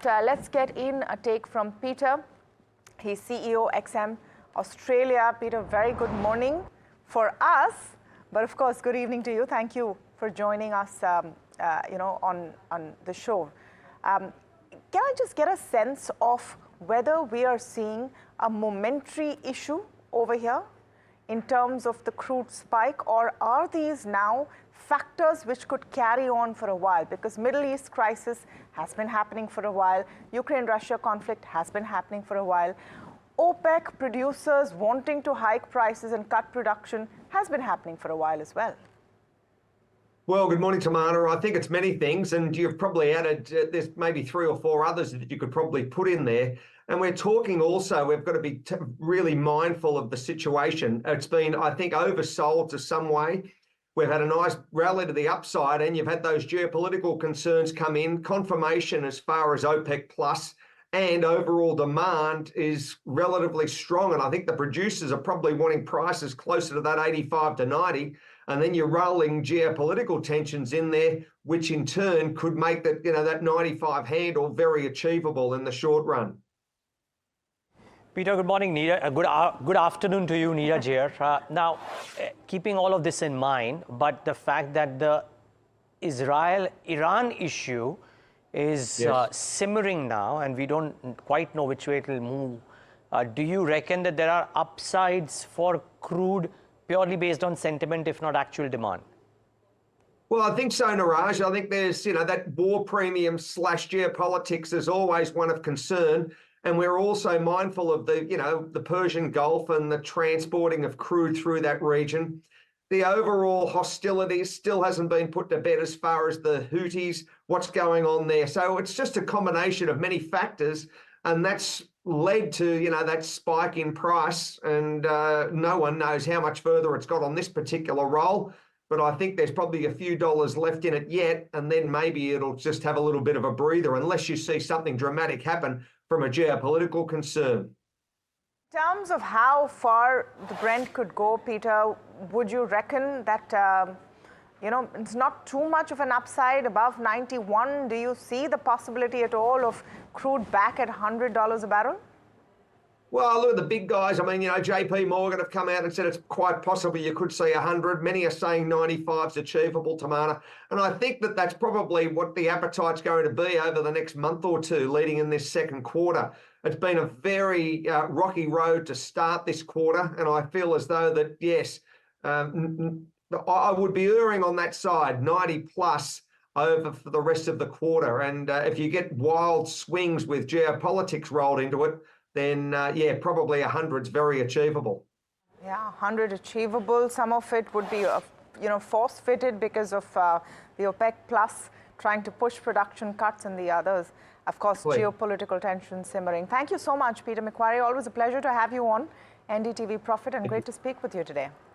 let's get in a take from Peter. He's CEO XM Australia. Peter, very good morning for us, but of course, good evening to you. Thank you for joining us, on the show. Can I just get a sense of whether we are seeing a momentary issue over here in terms of the crude spike, or are these now factors which could carry on for a while? Because Middle East crisis has been happening for a while. Ukraine-Russia conflict has been happening for a while. OPEC producers wanting to hike prices and cut production has been happening for a while as well. Well, good morning, Tamanna. I think it's many things, and you've probably added, there's maybe 3 or 4 others that you could probably put in there. And we're talking also, we've got to be really mindful of the situation. It's been, I think, oversold to some way. We've had a nice rally to the upside, and you've had those geopolitical concerns come in, confirmation as far as OPEC plus, and overall demand is relatively strong. And I think the producers are probably wanting prices closer to that 85 to 90. And then you're rolling geopolitical tensions in there, which in turn could make that, that 95 handle very achievable in the short run. Peter, good morning, Neeraj. Good afternoon to you, Neeraj here. Now, keeping all of this in mind, but the fact that the Israel-Iran issue is simmering now, and we don't quite know which way it will move. Do you reckon that there are upsides for crude purely based on sentiment, if not actual demand? Well, I think so, Niraj. I think there's, that war premium / geopolitics is always one of concern. And we're also mindful of the Persian Gulf and the transporting of crude through that region. The overall hostilities still hasn't been put to bed as far as the Houthis, what's going on there. So it's just a combination of many factors, and that's led to, that spike in price. And no one knows how much further it's got on this particular roll. But I think there's probably a few dollars left in it yet, and then maybe it'll just have a little bit of a breather unless you see something dramatic happen from a geopolitical concern. In terms of how far the Brent could go, Peter, would you reckon that, it's not too much of an upside above 91? Do you see the possibility at all of crude back at $100 a barrel? Well, look at the big guys. I mean, JP Morgan have come out and said it's quite possible you could see 100. Many are saying 95 is achievable, Tamanna. And I think that that's probably what the appetite's going to be over the next month or two leading in this second quarter. It's been a very rocky road to start this quarter. And I feel as though that, yes, I would be erring on that side, 90 plus over for the rest of the quarter. And if you get wild swings with geopolitics rolled into it, then, probably 100's very achievable. Yeah, 100 achievable. Some of it would be, force-fitted because of the OPEC plus trying to push production cuts, and the others, of course, geopolitical tension simmering. Thank you so much, Peter McGuire. Always a pleasure to have you on NDTV Profit, and great to speak with you today.